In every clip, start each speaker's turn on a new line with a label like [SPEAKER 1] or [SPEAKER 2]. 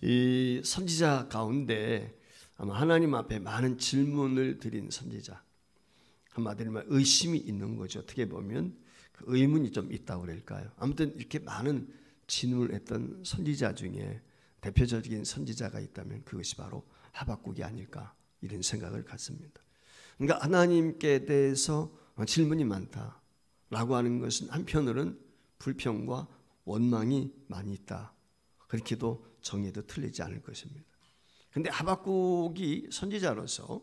[SPEAKER 1] 이 선지자 가운데 아마 하나님 앞에 많은 질문을 드린 선지자, 한마디로 말하면 의심이 있는 거죠. 어떻게 보면 그 의문이 좀 있다고 그럴까요? 아무튼 이렇게 많은 질문을 했던 선지자 중에 대표적인 선지자가 있다면 그것이 바로 하박국이 아닐까, 이런 생각을 갖습니다. 그러니까 하나님께 대해서 질문이 많다라고 하는 것은 한편으로는 불평과 원망이 많이 있다, 그렇게도 정의도 틀리지 않을 것입니다. 그런데 하박국이 선지자로서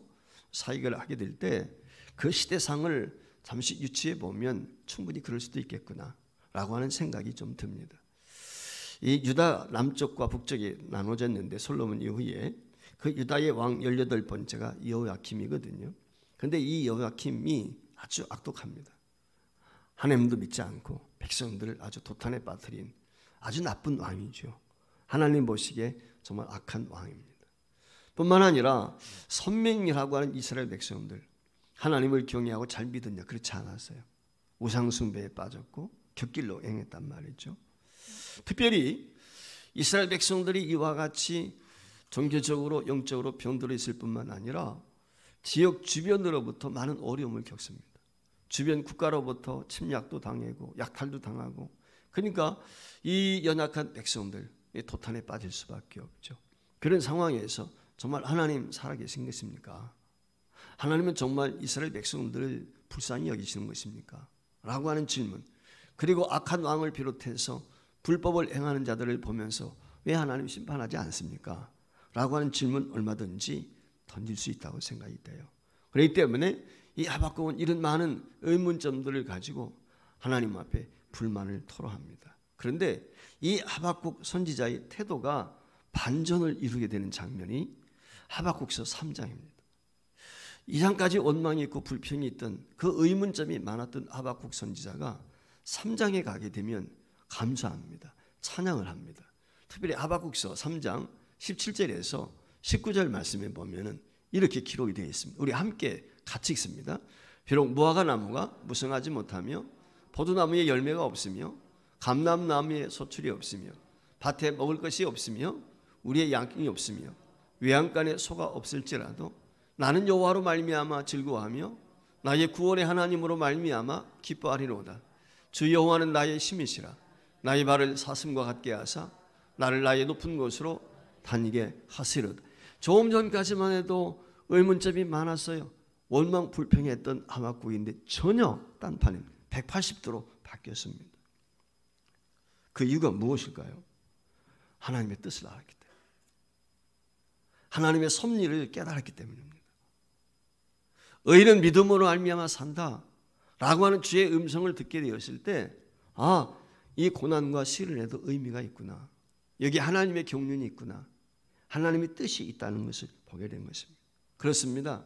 [SPEAKER 1] 사역을 하게 될 때 그 시대상을 잠시 유추해 보면 충분히 그럴 수도 있겠구나라고 하는 생각이 좀 듭니다. 이 유다 남쪽과 북쪽이 나눠졌는데 솔로몬 이후에 그 유다의 왕 18번째가 여호야킴이거든요. 그런데 이 여호야킴이 아주 악독합니다. 하나님도 믿지 않고 백성들을 아주 도탄에 빠뜨린 아주 나쁜 왕이죠. 하나님 보시기에 정말 악한 왕입니다. 뿐만 아니라 선맹이라고 하는 이스라엘 백성들, 하나님을 경외하고 잘 믿었냐? 그렇지 않았어요. 우상숭배에 빠졌고 곁길로 행했단 말이죠. 특별히 이스라엘 백성들이 이와 같이 종교적으로 영적으로 병들어 있을 뿐만 아니라 지역 주변으로부터 많은 어려움을 겪습니다. 주변 국가로부터 침략도 당하고 약탈도 당하고, 그러니까 이 연약한 백성들 도탄에 빠질 수밖에 없죠. 그런 상황에서 정말 하나님 살아계신 것입니까? 하나님은 정말 이스라엘 백성들을 불쌍히 여기시는 것입니까? 라고 하는 질문, 그리고 악한 왕을 비롯해서 불법을 행하는 자들을 보면서 왜 하나님 심판하지 않습니까? 라고 하는 질문 얼마든지 던질 수 있다고 생각이 돼요. 그렇기 때문에 이 하박국은 이런 많은 의문점들을 가지고 하나님 앞에 불만을 토로합니다. 그런데 이 하박국 선지자의 태도가 반전을 이루게 되는 장면이 하박국서 3장입니다. 2장까지 원망이 있고 불평이 있던 그 의문점이 많았던 하박국 선지자가 3장에 가게 되면 감사합니다. 찬양을 합니다. 특별히 하박국서 3장 17절에서 19절 말씀에 보면은 이렇게 기록이 되어 있습니다. 우리 함께 같이 읽습니다. 비록 무화과 나무가 무성하지 못하며 포도나무에 열매가 없으며 감람나무에 소출이 없으며 밭에 먹을 것이 없으며 우리의 양식이 없으며 외양간에 소가 없을지라도 나는 여호와로 말미암아 즐거워하며 나의 구원의 하나님으로 말미암아 기뻐하리로다. 주 여호와는 나의 힘이시라. 나의 발을 사슴과 같게 하사 나를 나의 높은 곳으로 다니게 하시리로다. 조금 전까지만 해도 의문점이 많았어요. 원망 불평했던 하박국인데 전혀 딴판입니다. 180도로 바뀌었습니다. 그 이유가 무엇일까요? 하나님의 뜻을 알았기 때문에, 하나님의 섭리를 깨달았기 때문입니다. 의인은 믿음으로 말미암아 산다 라고 하는 주의 음성을 듣게 되었을 때, 아, 이 고난과 시련에도 의미가 있구나, 여기 하나님의 경륜이 있구나, 하나님의 뜻이 있다는 것을 보게 된 것입니다. 그렇습니다.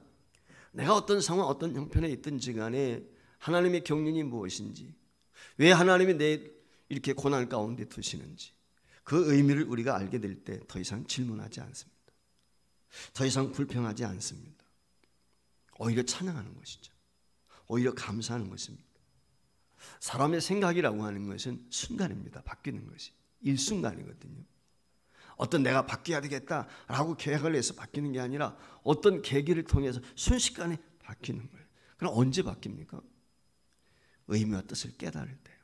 [SPEAKER 1] 내가 어떤 상황, 어떤 형편에 있든지 간에 하나님의 경륜이 무엇인지, 왜 하나님이 내 이렇게 고난 가운데 두시는지, 그 의미를 우리가 알게 될 때 더 이상 질문하지 않습니다. 더 이상 불평하지 않습니다. 오히려 찬양하는 것이죠. 오히려 감사하는 것입니다. 사람의 생각이라고 하는 것은 순간입니다. 바뀌는 것이 일순간이거든요. 어떤 내가 바뀌어야 되겠다라고 계획을 해서 바뀌는 게 아니라 어떤 계기를 통해서 순식간에 바뀌는 거예요. 그럼 언제 바뀝니까? 의미와 뜻을 깨달을 때요.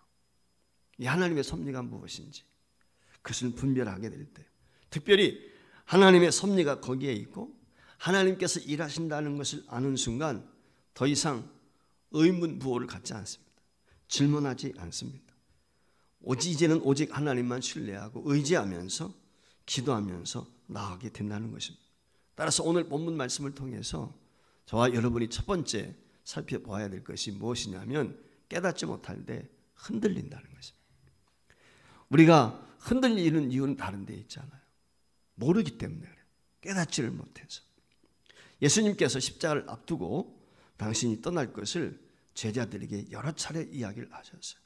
[SPEAKER 1] 이 하나님의 섭리가 무엇인지 그것을 분별하게 될 때, 특별히 하나님의 섭리가 거기에 있고 하나님께서 일하신다는 것을 아는 순간 더 이상 의문부호를 갖지 않습니다. 질문하지 않습니다. 이제는 오직 하나님만 신뢰하고 의지하면서 기도하면서 나아가게 된다는 것입니다. 따라서 오늘 본문 말씀을 통해서 저와 여러분이 첫 번째 살펴보아야 될 것이 무엇이냐면, 깨닫지 못할 때 흔들린다는 것입니다. 우리가 흔들리는 이유는 다른 데 있잖아요. 모르기 때문에 그래요. 깨닫지를 못해서. 예수님께서 십자가를 앞두고 당신이 떠날 것을 제자들에게 여러 차례 이야기를 하셨어요.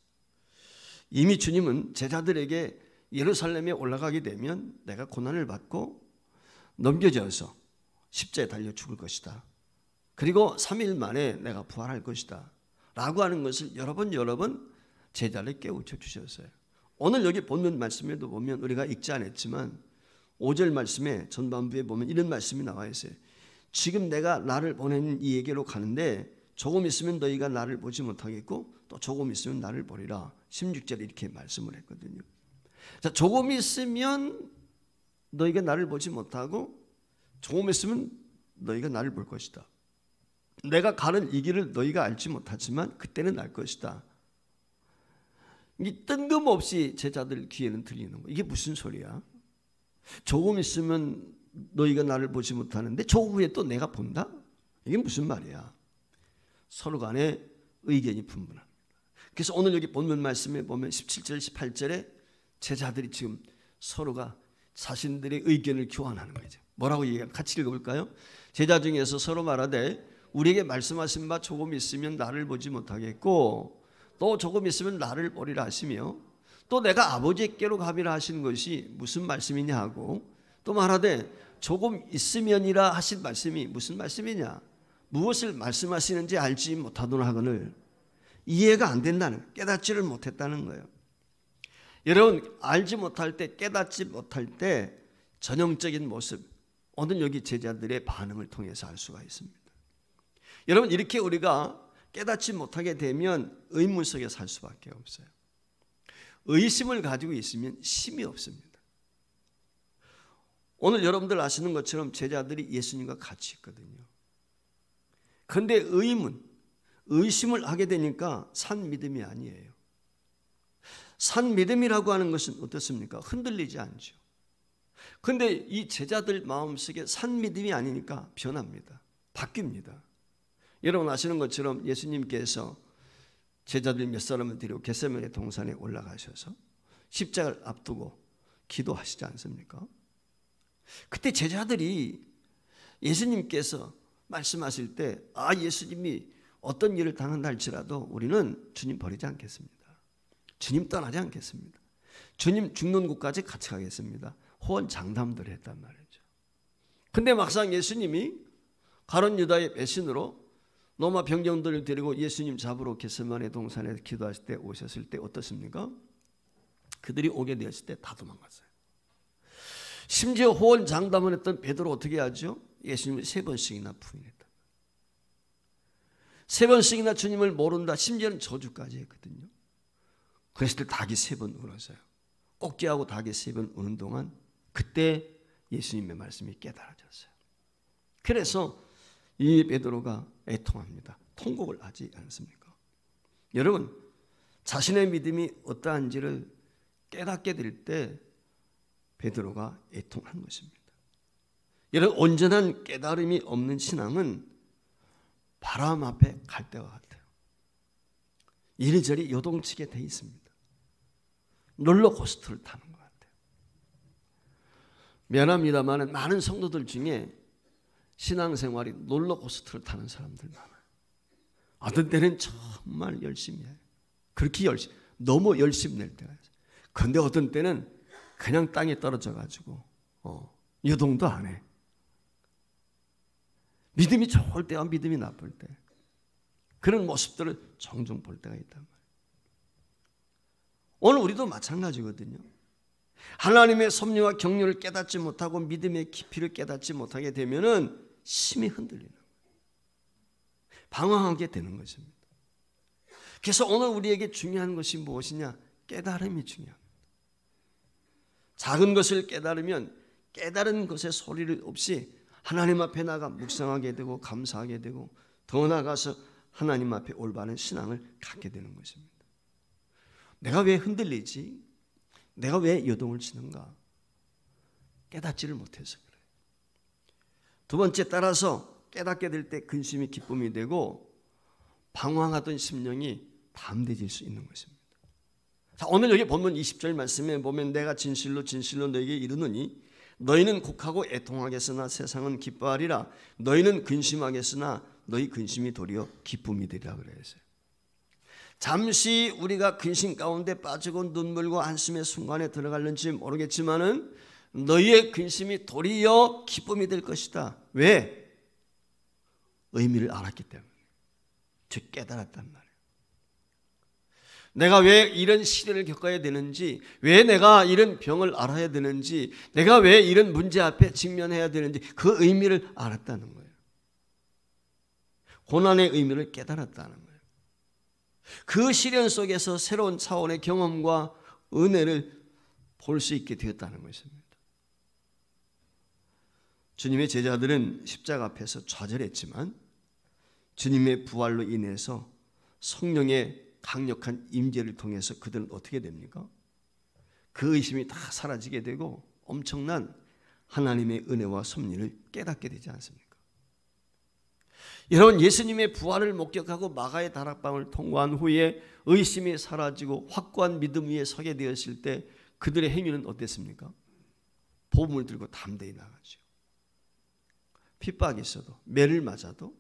[SPEAKER 1] 이미 주님은 제자들에게 예루살렘에 올라가게 되면 내가 고난을 받고 넘겨져서 십자가에 달려 죽을 것이다. 그리고 3일 만에 내가 부활할 것이다. 라고 하는 것을 여러 번 제자를 깨우쳐 주셨어요. 오늘 여기 본문 말씀에도 보면 우리가 읽지 않았지만 5절 말씀에 전반부에 보면 이런 말씀이 나와 있어요. 지금 내가 나를 보낸 이에게로 가는데 조금 있으면 너희가 나를 보지 못하겠고 또 조금 있으면 나를 보리라. 16절에 이렇게 말씀을 했거든요. 자, 조금 있으면 너희가 나를 보지 못하고 조금 있으면 너희가 나를 볼 것이다. 내가 가는 이 길을 너희가 알지 못하지만 그때는 알 것이다. 이 뜬금없이 제자들 귀에는 들리는 거예요. 이게 무슨 소리야? 조금 있으면 너희가 나를 보지 못하는데 조금 후에 또 내가 본다? 이게 무슨 말이야? 서로 간에 의견이 분분합니다. 그래서 오늘 여기 본문 말씀에 보면 17절, 18절에 제자들이 지금 서로가 자신들의 의견을 교환하는 거죠. 뭐라고 얘기하면 같이 읽어볼까요? 제자 중에서 서로 말하되 우리에게 말씀하신 바 조금 있으면 나를 보지 못하겠고 또 조금 있으면 나를 보리라 하시며 또 내가 아버지께로 가리라 하신 것이 무슨 말씀이냐 하고 또 말하되 조금 있으면이라 하신 말씀이 무슨 말씀이냐, 무엇을 말씀하시는지 알지 못하도록 하거늘 이해가 안 된다는, 깨닫지를 못했다는 거예요. 여러분, 알지 못할 때, 깨닫지 못할 때 전형적인 모습, 오늘 여기 제자들의 반응을 통해서 알 수가 있습니다. 여러분, 이렇게 우리가 깨닫지 못하게 되면 의문 속에 살 수밖에 없어요. 의심을 가지고 있으면 힘이 없습니다. 오늘 여러분들 아시는 것처럼 제자들이 예수님과 같이 있거든요. 그런데 의심을 하게 되니까 산 믿음이 아니에요. 산 믿음이라고 하는 것은 어떻습니까? 흔들리지 않죠. 그런데 이 제자들 마음속에 산 믿음이 아니니까 변합니다. 바뀝니다. 여러분 아시는 것처럼 예수님께서 제자들 몇 사람을 데리고 겟세마네 동산에 올라가셔서 십자가를 앞두고 기도하시지 않습니까? 그때 제자들이 예수님께서 말씀하실 때 예수님이 어떤 일을 당한다 할지라도 우리는 주님 버리지 않겠습니다. 주님 떠나지 않겠습니다. 주님 죽는 곳까지 같이 가겠습니다. 호언장담들을 했단 말이죠. 근데 막상 예수님이 가룟 유다의 배신으로 로마 병정들을 데리고 예수님 잡으러 겟세마네 동산에 기도하실 때 오셨을 때 어떻습니까? 그들이 오게 되었을 때 다 도망갔어요. 심지어 호언장담을 했던 베드로 어떻게 하죠? 예수님을 3번씩이나 부인했다. 3번씩이나 주님을 모른다. 심지어는 저주까지 했거든요. 그랬을 때 닭이 3번 울었어요. 꼭지하고 닭이 3번 우는 동안 그때 예수님의 말씀이 깨달아졌어요. 그래서 이 베드로가 애통합니다. 통곡을 하지 않습니까? 여러분, 자신의 믿음이 어떠한지를 깨닫게 될 때 베드로가 애통한 것입니다. 여러분, 온전한 깨달음이 없는 신앙은 바람 앞에 갈대와 같아요. 이리저리 요동치게 돼 있습니다. 롤러코스터를 타는 것 같아요. 미안합니다만 많은 성도들 중에 신앙생활이 롤러코스터를 타는 사람들 많아요. 어떤 때는 정말 열심히 해요. 그렇게 너무 열심히 낼 때가 있어요. 그런데 어떤 때는 그냥 땅에 떨어져 가지고 유동도 안 해. 믿음이 좋을 때와 믿음이 나쁠 때 그런 모습들을 종종 볼 때가 있단 말이에요. 오늘 우리도 마찬가지거든요. 하나님의 섭리와 경륜을 깨닫지 못하고 믿음의 깊이를 깨닫지 못하게 되면은 심히 흔들리는 거예요. 방황하게 되는 것입니다. 그래서 오늘 우리에게 중요한 것이 무엇이냐? 깨달음이 중요합니다. 작은 것을 깨달으면 깨달은 것의 소리를 없이 하나님 앞에 나가 묵상하게 되고 감사하게 되고 더 나아가서 하나님 앞에 올바른 신앙을 갖게 되는 것입니다. 내가 왜 흔들리지? 내가 왜 요동을 치는가? 깨닫지를 못해서 그래요. 두 번째, 따라서 깨닫게 될 때 근심이 기쁨이 되고 방황하던 심령이 담대해질 수 있는 것입니다. 자, 오늘 여기 본문 20절 말씀에 보면 내가 진실로 진실로 너에게 이르노니 너희는 곡하고 애통하겠으나 세상은 기뻐하리라. 너희는 근심하겠으나 너희 근심이 도리어 기쁨이 되리라 그랬어요. 잠시 우리가 근심 가운데 빠지고 눈물과 한숨의 순간에 들어갈는지 모르겠지만은 너희의 근심이 도리어 기쁨이 될 것이다. 왜? 의미를 알았기 때문에. 즉 깨달았단 말이에요. 내가 왜 이런 시련을 겪어야 되는지, 왜 내가 이런 병을 알아야 되는지, 내가 왜 이런 문제 앞에 직면해야 되는지 그 의미를 알았다는 거예요. 고난의 의미를 깨달았다는 거예요. 그 시련 속에서 새로운 차원의 경험과 은혜를 볼 수 있게 되었다는 것입니다. 주님의 제자들은 십자가 앞에서 좌절했지만 주님의 부활로 인해서 성령의 강력한 임재를 통해서 그들은 어떻게 됩니까? 그 의심이 다 사라지게 되고 엄청난 하나님의 은혜와 섭리를 깨닫게 되지 않습니까? 여러분, 예수님의 부활을 목격하고 마가의 다락방을 통과한 후에 의심이 사라지고 확고한 믿음 위에 서게 되었을 때 그들의 행위는 어땠습니까? 복음을 들고 담대히 나가죠. 핍박이 있어도, 매를 맞아도,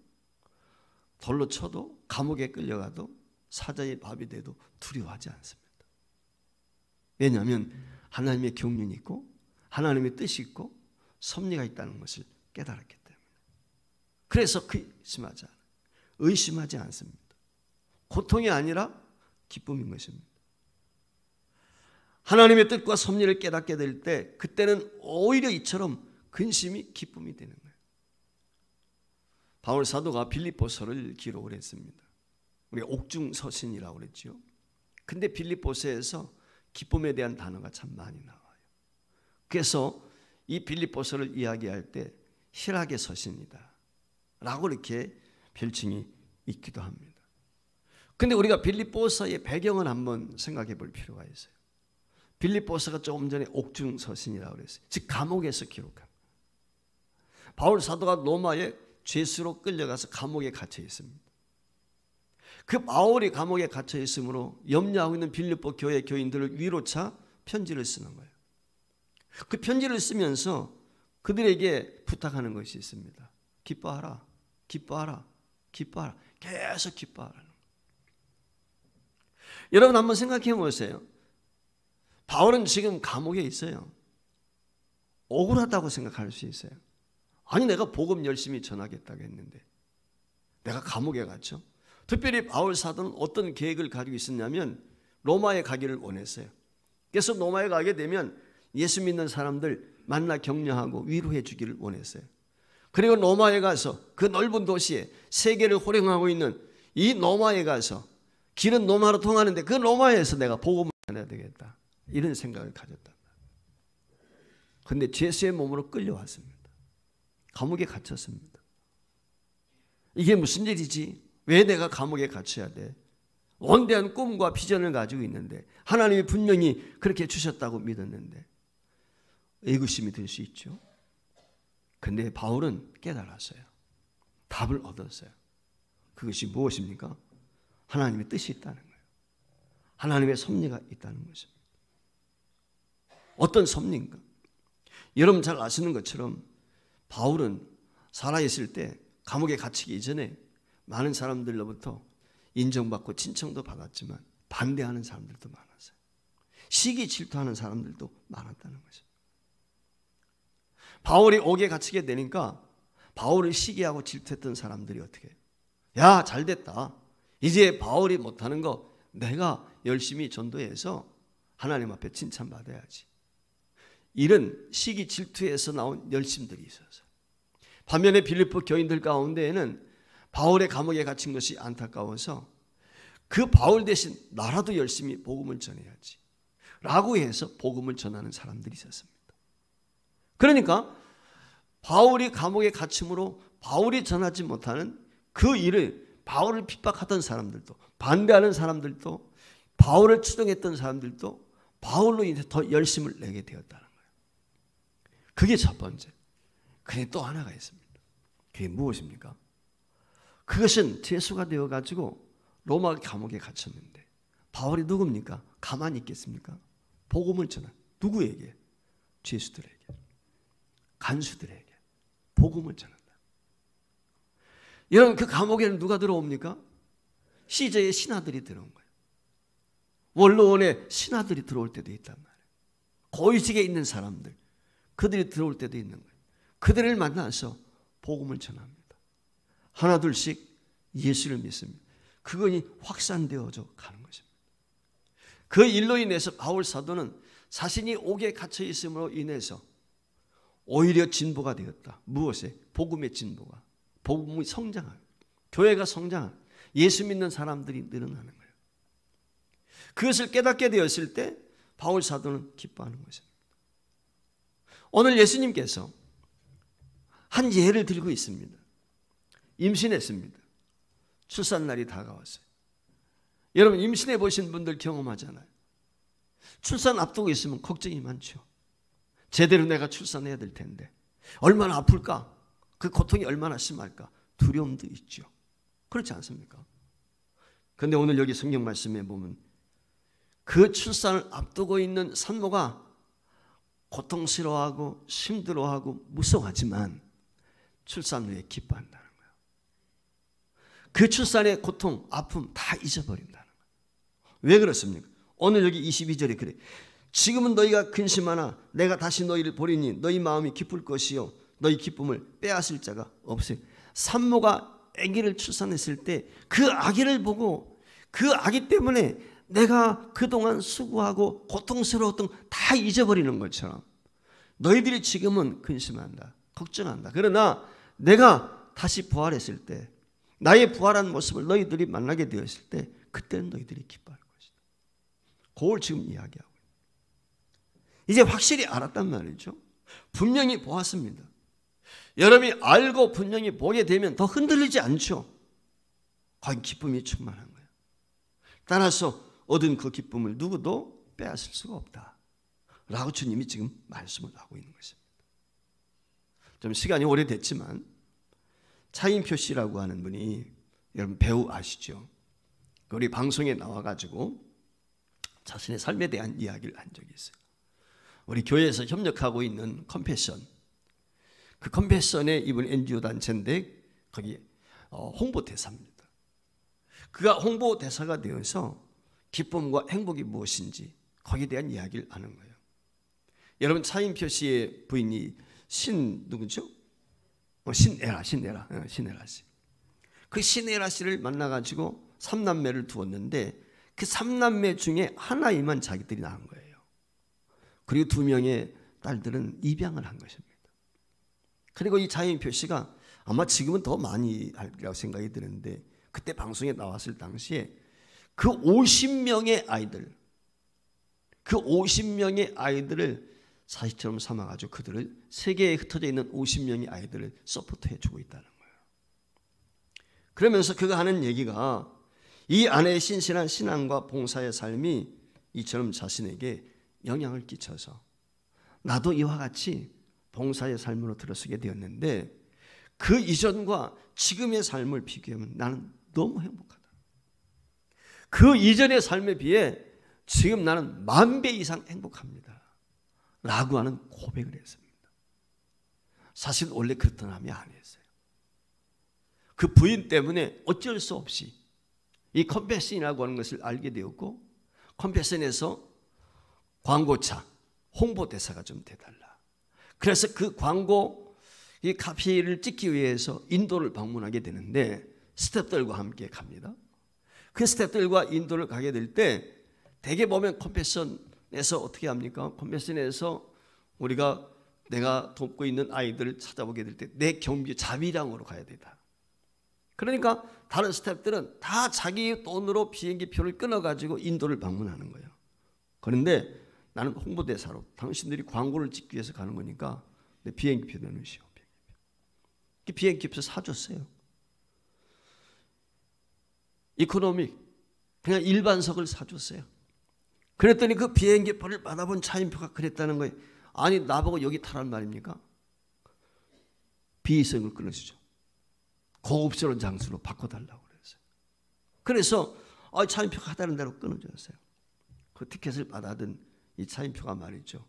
[SPEAKER 1] 돌로 쳐도, 감옥에 끌려가도, 사자의 밥이 돼도 두려워하지 않습니다. 왜냐하면 하나님의 경륜이 있고 하나님의 뜻이 있고 섭리가 있다는 것을 깨달았기 때문에. 그래서 의심하지 않습니다. 고통이 아니라 기쁨인 것입니다. 하나님의 뜻과 섭리를 깨닫게 될 때 그때는 오히려 이처럼 근심이 기쁨이 되는 거예요. 바울 사도가 빌립보서를 기록을 했습니다. 우리가 옥중서신이라고 그랬죠. 근데 빌립보서에서 기쁨에 대한 단어가 참 많이 나와요. 그래서 이 빌립보서를 이야기할 때 희락의 서신이다 라고 이렇게 별칭이 있기도 합니다. 근데 우리가 빌립보서의 배경을 한번 생각해 볼 필요가 있어요. 빌립보서가 조금 전에 옥중서신이라고 그랬어요. 즉 감옥에서 기록한. 바울 사도가 로마에 죄수로 끌려가서 감옥에 갇혀 있습니다. 그 바울이 감옥에 갇혀 있으므로 염려하고 있는 빌립보 교회 교인들을 위로차 편지를 쓰는 거예요. 그 편지를 쓰면서 그들에게 부탁하는 것이 있습니다. 기뻐하라, 기뻐하라, 기뻐하라. 계속 기뻐하라는 거예요. 여러분 한번 생각해 보세요. 바울은 지금 감옥에 있어요. 억울하다고 생각할 수 있어요. 아니 내가 복음 열심히 전하겠다고 했는데 내가 감옥에 갔죠. 특별히 바울 사도는 어떤 계획을 가지고 있었냐면 로마에 가기를 원했어요. 그래서 로마에 가게 되면 예수 믿는 사람들 만나 격려하고 위로해 주기를 원했어요. 그리고 로마에 가서 그 넓은 도시에 세계를 호령하고 있는 이 로마에 가서 길은 로마로 통하는데 그 로마에서 내가 복음을 전해야 되겠다. 이런 생각을 가졌다. 그런데 죄수의 몸으로 끌려왔습니다. 감옥에 갇혔습니다. 이게 무슨 일이지? 왜 내가 감옥에 갇혀야 돼? 원대한 꿈과 비전을 가지고 있는데 하나님이 분명히 그렇게 주셨다고 믿었는데 의구심이 들 수 있죠. 그런데 바울은 깨달았어요. 답을 얻었어요. 그것이 무엇입니까? 하나님의 뜻이 있다는 거예요. 하나님의 섭리가 있다는 것입니다. 어떤 섭리인가? 여러분 잘 아시는 것처럼 바울은 살아있을 때 감옥에 갇히기 이전에 많은 사람들로부터 인정받고 칭찬도 받았지만 반대하는 사람들도 많았어요. 시기 질투하는 사람들도 많았다는 거죠. 바울이 옥에 갇히게 되니까 바울을 시기하고 질투했던 사람들이 어떻게 해요? 야, 잘됐다. 이제 바울이 못하는 거 내가 열심히 전도해서 하나님 앞에 칭찬받아야지. 이런 시기 질투에서 나온 열심들이 있어서 반면에 빌립보 교인들 가운데에는 바울의 감옥에 갇힌 것이 안타까워서 그 바울 대신 나라도 열심히 복음을 전해야지 라고 해서 복음을 전하는 사람들이 있었습니다. 그러니까 바울이 감옥에 갇힘으로 바울이 전하지 못하는 그 일을 바울을 핍박하던 사람들도 반대하는 사람들도 바울을 추종했던 사람들도 바울로 인해 더 열심을 내게 되었다는 거예요. 그게 첫 번째. 그런데 또 하나가 있습니다. 그게 무엇입니까? 그것은 죄수가 되어가지고 로마 감옥에 갇혔는데 바울이 누굽니까? 가만히 있겠습니까? 복음을 전한 누구에게? 죄수들에게, 간수들에게 복음을 전한다. 여러분 그 감옥에는 누가 들어옵니까? 시저의 신하들이 들어온 거예요. 원로원의 신하들이 들어올 때도 있단 말이에요. 고위직에 있는 사람들 그들이 들어올 때도 있는 거예요. 그들을 만나서 복음을 전합니다. 하나 둘씩 예수를 믿습니다. 그것이 확산되어져 가는 것입니다. 그 일로 인해서 바울 사도는 자신이 옥에 갇혀 있음으로 인해서 오히려 진보가 되었다. 무엇에? 복음의 진보가. 복음이 성장하고 교회가 성장하고 예수 믿는 사람들이 늘어나는 거예요. 그것을 깨닫게 되었을 때 바울 사도는 기뻐하는 것입니다. 오늘 예수님께서 한 예를 들고 있습니다. 임신했습니다. 출산날이 다가왔어요. 여러분 임신해 보신 분들 경험하잖아요. 출산 앞두고 있으면 걱정이 많죠. 제대로 내가 출산해야 될 텐데 얼마나 아플까? 그 고통이 얼마나 심할까? 두려움도 있죠. 그렇지 않습니까? 그런데 오늘 여기 성경 말씀에 보면 그 출산을 앞두고 있는 산모가 고통스러워하고 힘들어하고 무서워하지만 출산 후에 기뻐한다는 거예요. 그 출산의 고통, 아픔 다 잊어버린다는 거예요. 왜 그렇습니까? 오늘 여기 22절에 그래. 지금은 너희가 근심하나 내가 다시 너희를 보리니 너희 마음이 기쁠 것이요 너희 기쁨을 빼앗을 자가 없어요. 산모가 아기를 출산했을 때 그 아기를 보고 그 아기 때문에 내가 그동안 수고하고 고통스러웠던 다 잊어버리는 것처럼 너희들이 지금은 근심한다, 걱정한다. 그러나 내가 다시 부활했을 때 나의 부활한 모습을 너희들이 만나게 되었을 때 그때는 너희들이 기뻐할 것이다. 그걸 지금 이야기하고 이제 확실히 알았단 말이죠. 분명히 보았습니다. 여러분이 알고 분명히 보게 되면 더 흔들리지 않죠. 과연 기쁨이 충만한 거예요. 따라서 얻은 그 기쁨을 누구도 빼앗을 수가 없다 라고 주님이 지금 말씀을 하고 있는 것입니다. 좀 시간이 오래됐지만 차인표 씨라고 하는 분이 여러분 배우 아시죠? 우리 방송에 나와가지고 자신의 삶에 대한 이야기를 한 적이 있어요. 우리 교회에서 협력하고 있는 컴패션, 그 컴패션에 이분 NGO 단체인데 거기 홍보대사입니다. 그가 홍보대사가 되어서 기쁨과 행복이 무엇인지 거기에 대한 이야기를 하는 거예요. 여러분 차인표 씨의 부인이 누구죠? 신애라 씨. 그 신애라 씨를 만나가지고 3남매를 두었는데 그 3남매 중에 하나이만 자기들이 낳은 거예요. 그리고 2명의 딸들은 입양을 한 것입니다. 그리고 이 차인표 씨가 아마 지금은 더 많이 알리라고 생각이 드는데 그때 방송에 나왔을 당시에 그 50명의 아이들, 그 50명의 아이들을 사시처럼 삼아가지고 그들을 세계에 흩어져 있는 50명의 아이들을 서포트해 주고 있다는 거예요. 그러면서 그가 하는 얘기가 이 아내의 신실한 신앙과 봉사의 삶이 이처럼 자신에게 영향을 끼쳐서 나도 이와 같이 봉사의 삶으로 들어서게 되었는데 그 이전과 지금의 삶을 비교하면 나는 너무 행복하다. 그 이전의 삶에 비해 지금 나는 10,000배 이상 행복합니다 라고 하는 고백을 했습니다. 사실 원래 그랬던 사람이 아니었어요. 그 부인 때문에 어쩔 수 없이 이 컴패션이라고 하는 것을 알게 되었고 컴패션에서 광고차, 홍보대사가 좀 돼달라. 그래서 그 광고 이 카피를 찍기 위해서 인도를 방문하게 되는데 스태프들과 함께 갑니다. 그 스태프들과 인도를 가게 될 때 대개 보면 컴패션에서 어떻게 합니까? 컴패션에서 우리가 내가 돕고 있는 아이들을 찾아보게 될 때 내 경비 자비량으로 가야 되다. 그러니까 다른 스태프들은 다 자기 돈으로 비행기 표를 끊어가지고 인도를 방문하는 거예요. 그런데 나는 홍보대사로 당신들이 광고를 찍기 위해서 가는 거니까 내 비행기표 내놓으시오. 비행기표 사줬어요. 이코노믹 그냥 일반석을 사줬어요. 그랬더니 그 비행기표를 받아본 차인표가 그랬다는 거예요. 아니 나보고 여기 타란 말입니까? 비위성을 끊어주죠. 고급스러운 장소로 바꿔달라고 그랬어요. 그래서 차인표가 하다는 대로 끊어줬어요. 그 티켓을 받아든 이 차인표가 말이죠.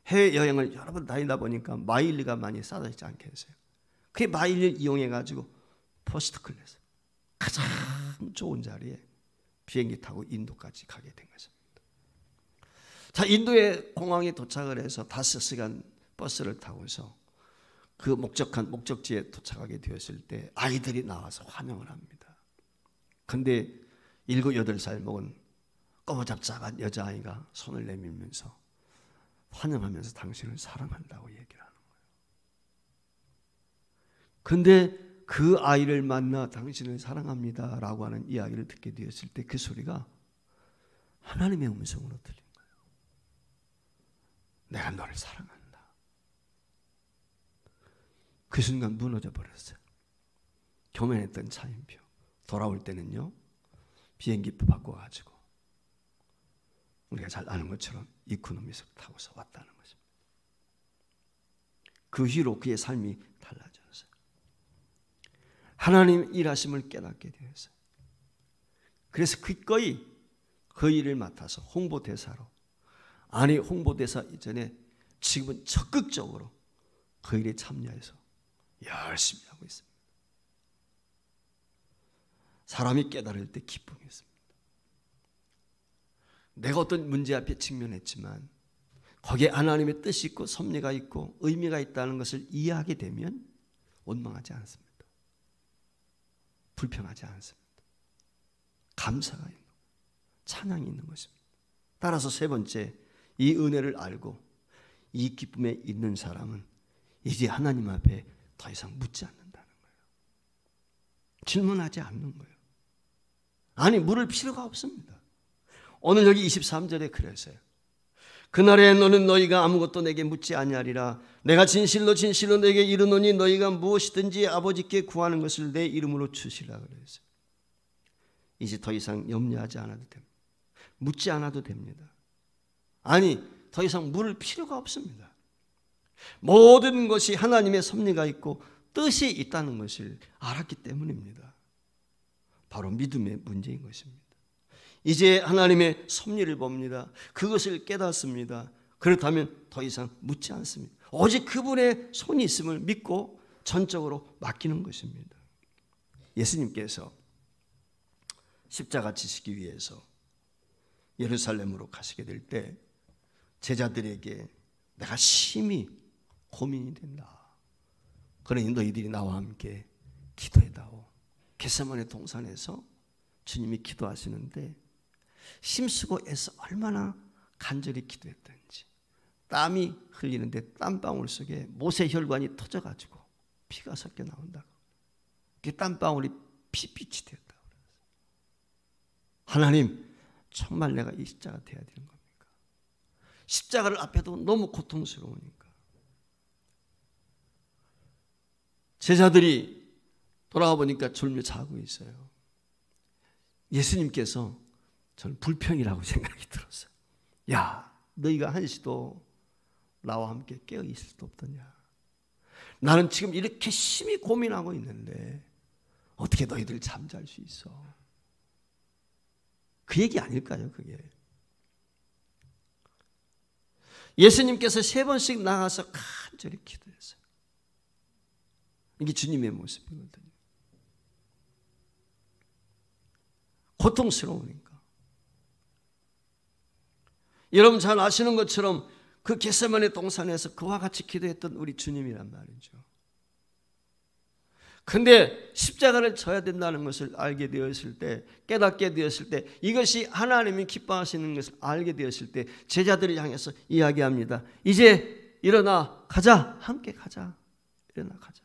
[SPEAKER 1] 해외여행을 여러 번 다니다 보니까 마일리가 많이 싸지지 않겠어요. 그 마일리를 이용해가지고 퍼스트 클래스 가장 좋은 자리에 비행기 타고 인도까지 가게 된 것입니다. 자, 인도의 공항에 도착을 해서 5시간 버스를 타고서 그 목적한 목적지에 도착하게 되었을 때 아이들이 나와서 환영을 합니다. 근데 7, 8살 먹은 꼬마잡작한 여자아이가 손을 내밀면서 환영하면서 당신을 사랑한다고 얘기를 하는 거예요. 근데 그 아이를 만나 당신을 사랑합니다 라고 하는 이야기를 듣게 되었을 때 그 소리가 하나님의 음성으로 들린 거예요. 내가 너를 사랑한다. 그 순간 무너져 버렸어요. 교만했던 차인표 돌아올 때는요, 비행기표 바꿔가지고 우리가 잘 아는 것처럼 이코노미석 타고서 왔다는 것입니다. 그 후로 그의 삶이 달라졌어요. 하나님 일하심을 깨닫게 되었어요. 그래서 기꺼이 그 일을 맡아서 홍보대사로, 아니 홍보대사 이전에 지금은 적극적으로 그 일에 참여해서 열심히 하고 있습니다. 사람이 깨달을 때 기쁨이 있습니다. 내가 어떤 문제 앞에 직면했지만 거기에 하나님의 뜻이 있고 섭리가 있고 의미가 있다는 것을 이해하게 되면 원망하지 않습니다. 불평하지 않습니다. 감사가 있는, 찬양이 있는 것입니다. 따라서 세 번째, 이 은혜를 알고 이 기쁨에 있는 사람은 이제 하나님 앞에 더 이상 묻지 않는다는 거예요. 질문하지 않는 거예요. 아니, 물을 필요가 없습니다. 오늘 여기 23절에 그랬어요. 그날에 너는 너희가 아무것도 내게 묻지 아니하리라. 내가 진실로 진실로 너에게 이르노니 너희가 무엇이든지 아버지께 구하는 것을 내 이름으로 주시라 그랬어요. 이제 더 이상 염려하지 않아도 됩니다. 묻지 않아도 됩니다. 아니, 더 이상 물을 필요가 없습니다. 모든 것이 하나님의 섭리가 있고 뜻이 있다는 것을 알았기 때문입니다. 바로 믿음의 문제인 것입니다. 이제 하나님의 섭리를 봅니다. 그것을 깨닫습니다. 그렇다면 더 이상 묻지 않습니다. 오직 그분의 손이 있음을 믿고 전적으로 맡기는 것입니다. 예수님께서 십자가 지시기 위해서 예루살렘으로 가시게 될 때 제자들에게 내가 심히 고민이 된다. 그러니 너희들이 나와 함께 기도해다오. 겟세마네 동산에서 주님이 기도하시는데 힘쓰고 애써 얼마나 간절히 기도했던지, 땀이 흘리는데 땀방울 속에 못의 혈관이 터져가지고 피가 섞여 나온다고. 그 땀방울이 피빛이 됐다고. 하나님, 정말 내가 이 십자가 돼야 되는 겁니까? 십자가를 앞에도 너무 고통스러우니까. 제자들이 돌아와 보니까 졸며 자고 있어요. 예수님께서 저는 불평이라고 생각이 들었어요. 야, 너희가 한시도 나와 함께 깨어 있을 수 없더냐. 나는 지금 이렇게 심히 고민하고 있는데 어떻게 너희들 잠잘 수 있어? 그 얘기 아닐까요, 그게? 예수님께서 3번씩 나가서 간절히 기도했어요. 이게 주님의 모습이거든요. 고통스러우니까. 여러분 잘 아시는 것처럼 그 겟세마네 동산에서 그와 같이 기도했던 우리 주님이란 말이죠. 근데 십자가를 져야 된다는 것을 알게 되었을 때, 깨닫게 되었을 때, 이것이 하나님이 기뻐하시는 것을 알게 되었을 때 제자들을 향해서 이야기합니다. 이제 일어나 가자. 함께 가자. 일어나 가자.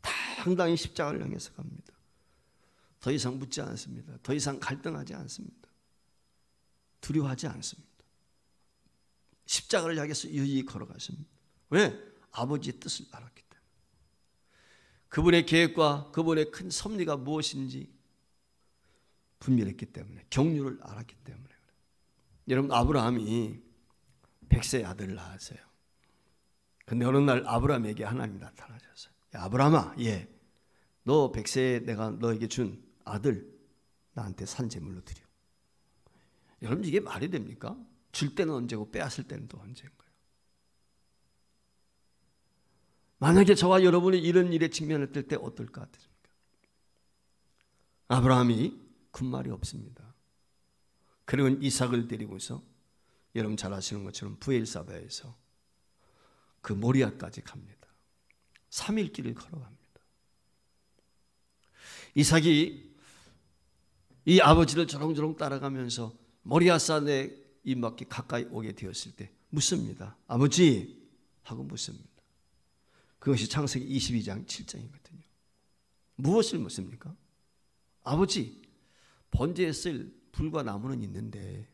[SPEAKER 1] 당당히 십자가를 향해서 갑니다. 더 이상 묻지 않습니다. 더 이상 갈등하지 않습니다. 두려워하지 않습니다. 십자가를 향해서 유유히 걸어가십니다. 왜? 아버지의 뜻을 알았기 때문에. 그분의 계획과 그분의 큰 섭리가 무엇인지 분별했기 때문에, 경륜을 알았기 때문에. 여러분, 아브라함이 100세의 아들을 낳았어요. 근데 어느 날 아브라함에게 하나님이 나타나셨어요. 야, 아브라함아, 예, 너 100세에 내가 너에게 준 아들 나한테 산제물로 드려. 여러분, 이게 말이 됩니까? 줄 때는 언제고 빼앗을 때는 또 언제인 거예요? 만약에 저와 여러분이 이런 일에 직면했을 때 어떨 것 같습니까? 아브라함이 군말이 없습니다. 그리고 이삭을 데리고서 여러분 잘 아시는 것처럼 브엘사바에서 그 모리아까지 갑니다. 3일 길을 걸어갑니다. 이삭이 이 아버지를 조롱조롱 따라가면서 모리아산에 이렇게 가까이 오게 되었을 때 묻습니다. 아버지 하고 묻습니다. 그것이 창세기 22장 7장이거든요. 무엇을 묻습니까? 아버지, 번제에 쓸 불과 나무는 있는데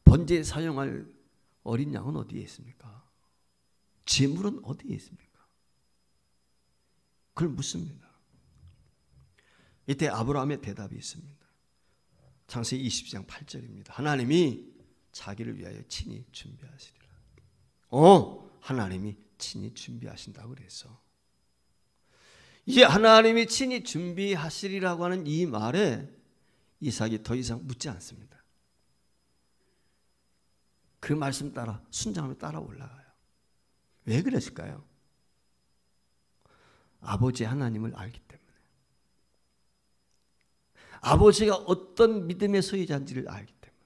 [SPEAKER 1] 번제에 사용할 어린 양은 어디에 있습니까? 제물은 어디에 있습니까? 그걸 묻습니다. 이때 아브라함의 대답이 있습니다. 창세기 20장 8절입니다. 하나님이 자기를 위하여 친히 준비하시리라. 하나님이 친히 준비하신다고 그랬어. 이제 하나님이 친히 준비하시리라고 하는 이 말에 이삭이 더 이상 묻지 않습니다. 그 말씀 따라 순종하며 따라 올라가요. 왜 그랬을까요? 아버지 하나님을 알기 때문에. 아버지가 어떤 믿음의 소유자인지를 알기 때문에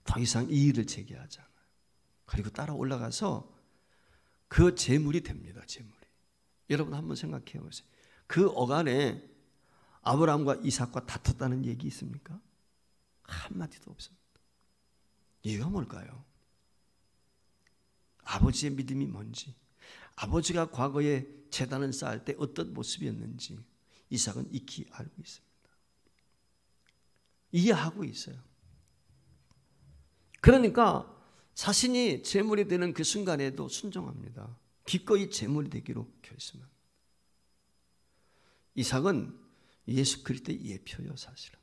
[SPEAKER 1] 더 이상 이의를 제기하지 않아요. 그리고 따라 올라가서 그 제물이 됩니다. 제물이. 여러분 한번 생각해 보세요. 그 어간에 아브라함과 이삭과 다퉜다는 얘기 있습니까? 한마디도 없습니다. 이유가 뭘까요? 아버지의 믿음이 뭔지, 아버지가 과거에 제단을 쌓을 때 어떤 모습이었는지 이삭은 익히 알고 있습니다. 이해하고 있어요. 그러니까 자신이 제물이 되는 그 순간에도 순종합니다. 기꺼이 제물이 되기로 결심합니다. 이삭은 예수 그리스도의 예표요, 사실은.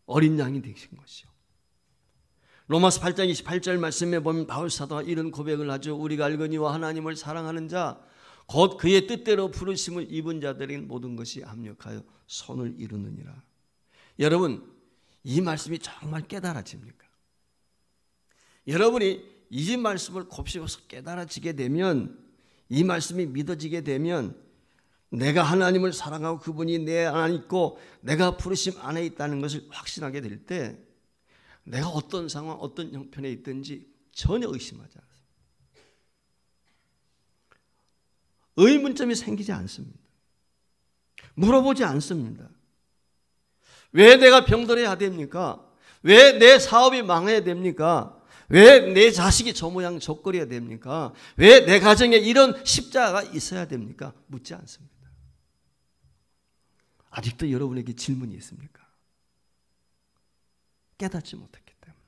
[SPEAKER 1] 어린 양이 되신 것이요. 로마서 8장 28절 말씀에 보면 바울 사도가 이런 고백을 하죠. 우리가 알거니와 하나님을 사랑하는 자 곧 그의 뜻대로 부르심을 입은 자들에게 모든 것이 합력하여 선을 이루느니라. 여러분, 이 말씀이 정말 깨달아집니까? 여러분이 이 말씀을 곱씹어서 깨달아지게 되면, 이 말씀이 믿어지게 되면 내가 하나님을 사랑하고 그분이 내 안에 있고 내가 부르심 안에 있다는 것을 확신하게 될 때 내가 어떤 상황, 어떤 형편에 있든지 전혀 의심하지 않습니다. 의문점이 생기지 않습니다. 물어보지 않습니다. 왜 내가 병들어야 됩니까? 왜 내 사업이 망해야 됩니까? 왜 내 자식이 저 모양 저 꼴이어야 됩니까? 왜 내 가정에 이런 십자가가 있어야 됩니까? 묻지 않습니다. 아직도 여러분에게 질문이 있습니까? 깨닫지 못했기 때문에,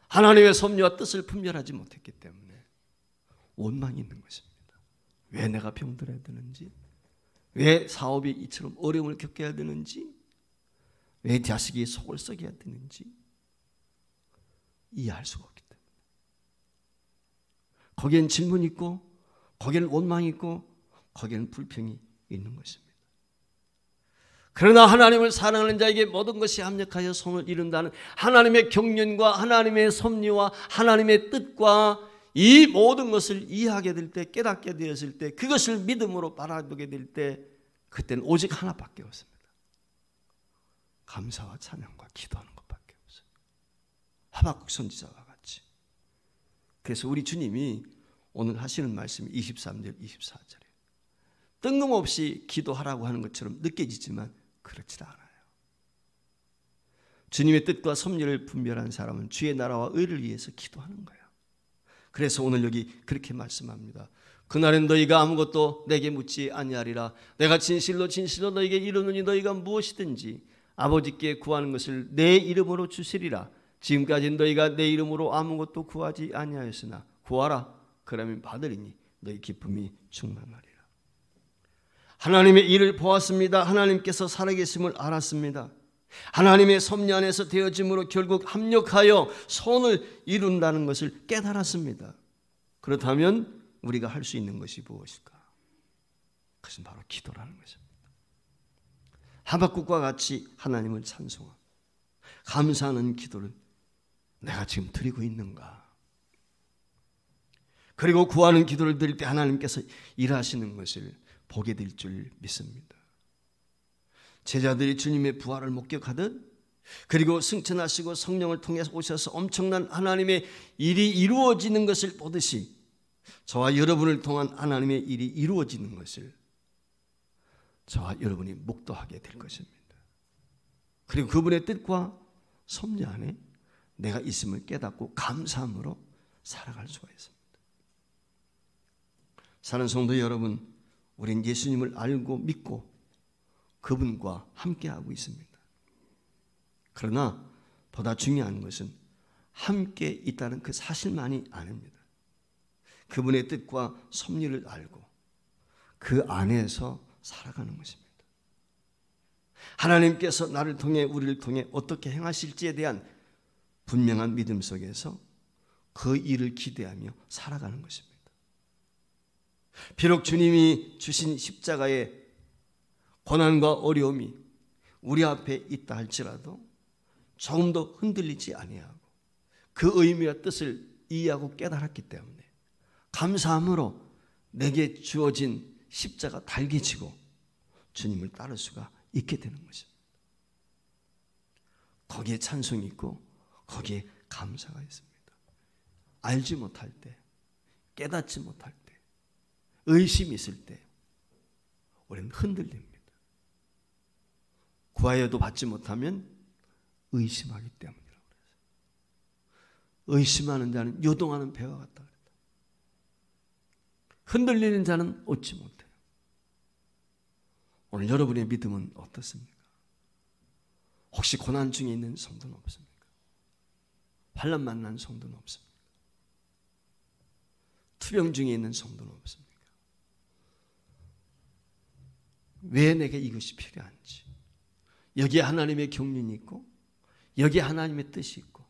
[SPEAKER 1] 하나님의 섭리와 뜻을 분별하지 못했기 때문에 원망이 있는 것입니다. 왜 내가 병들어야 되는지, 왜 사업이 이처럼 어려움을 겪어야 되는지, 왜 자식이 속을 썩여야 되는지 이해할 수가 없기 때문에 거기엔 질문이 있고, 거기엔 원망이 있고, 거기엔 불평이 있는 것입니다. 그러나 하나님을 사랑하는 자에게 모든 것이 합력하여 선을 이룬다는 하나님의 경륜과 하나님의 섭리와 하나님의 뜻과 이 모든 것을 이해하게 될 때, 깨닫게 되었을 때, 그것을 믿음으로 바라보게 될 때, 그때는 오직 하나밖에 없습니다. 감사와 찬양과 기도하는 것밖에 없어요. 하박국 선지자와 같이. 그래서 우리 주님이 오늘 하시는 말씀이 23절, 24절이에요. 뜬금없이 기도하라고 하는 것처럼 느껴지지만 그렇지 않아요. 주님의 뜻과 섭리를 분별한 사람은 주의 나라와 의를 위해서 기도하는 거예요. 그래서 오늘 여기 그렇게 말씀합니다. 그날엔 너희가 아무것도 내게 묻지 아니하리라. 내가 진실로 진실로 너희에게 이르노니 너희가 무엇이든지 아버지께 구하는 것을 내 이름으로 주시리라. 지금까지는 너희가 내 이름으로 아무것도 구하지 아니하였으나 구하라. 그러면 받으리니 너희 기쁨이 충만하리라. 하나님의 일을 보았습니다. 하나님께서 살아계심을 알았습니다. 하나님의 섭리 안에서 되어짐으로 결국 합력하여 선을 이룬다는 것을 깨달았습니다. 그렇다면 우리가 할 수 있는 것이 무엇일까? 그것은 바로 기도라는 것입니다. 하박국과 같이 하나님을 찬송하고 감사하는 기도를 내가 지금 드리고 있는가? 그리고 구하는 기도를 드릴 때 하나님께서 일하시는 것을 보게 될 줄 믿습니다. 제자들이 주님의 부활을 목격하듯, 그리고 승천하시고 성령을 통해서 오셔서 엄청난 하나님의 일이 이루어지는 것을 보듯이 저와 여러분을 통한 하나님의 일이 이루어지는 것을 저와 여러분이 목도하게 될 것입니다. 그리고 그분의 뜻과 섭리 안에 내가 있음을 깨닫고 감사함으로 살아갈 수가 있습니다. 사는 성도 여러분, 우린 예수님을 알고 믿고 그분과 함께하고 있습니다. 그러나 보다 중요한 것은 함께 있다는 그 사실만이 아닙니다. 그분의 뜻과 섭리를 알고 그 안에서 살아가는 것입니다. 하나님께서 나를 통해 우리를 통해 어떻게 행하실지에 대한 분명한 믿음 속에서 그 일을 기대하며 살아가는 것입니다. 비록 주님이 주신 십자가의 고난과 어려움이 우리 앞에 있다 할지라도 조금도 흔들리지 아니하고 그 의미와 뜻을 이해하고 깨달았기 때문에 감사함으로 내게 주어진 십자가 달개지고 주님을 따를 수가 있게 되는 것입니다. 거기에 찬송이 있고 거기에 감사가 있습니다. 알지 못할 때, 깨닫지 못할 때, 의심이 있을 때 우리는 흔들립니다. 구하여도 받지 못하면 의심하기 때문이라고 그랬어요. 의심하는 자는 요동하는 배와 같다 그랬다. 흔들리는 자는 얻지 못해요. 오늘 여러분의 믿음은 어떻습니까? 혹시 고난 중에 있는 성도는 없습니까? 환난 만난 성도는 없습니까? 투병 중에 있는 성도는 없습니까? 왜 내게 이것이 필요한지, 여기에 하나님의 경륜이 있고 여기에 하나님의 뜻이 있고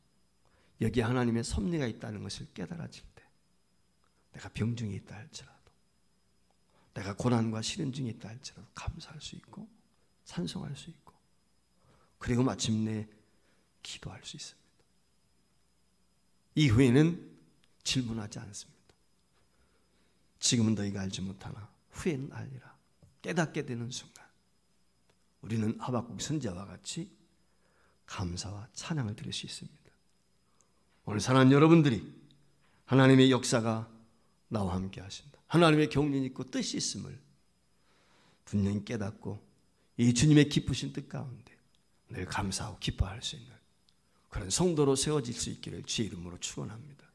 [SPEAKER 1] 여기에 하나님의 섭리가 있다는 것을 깨달아질 때, 내가 병 중에 있다 할지라도, 내가 고난과 시련 중에 있다 할지라도 감사할 수 있고 찬송할 수 있고, 그리고 마침내 기도할 수 있습니다. 이후에는 질문하지 않습니다. 지금은 너희가 알지 못하나 후에는 알리라. 깨닫게 되는 순간 우리는 하박국 선지자와 같이 감사와 찬양을 드릴 수 있습니다. 오늘 사랑하는 여러분들이 하나님의 역사가 나와 함께 하신다, 하나님의 경륜이 있고 뜻이 있음을 분명히 깨닫고 이 주님의 기쁘신 뜻 가운데 늘 감사하고 기뻐할 수 있는 그런 성도로 세워질 수 있기를 주의 이름으로 축원합니다.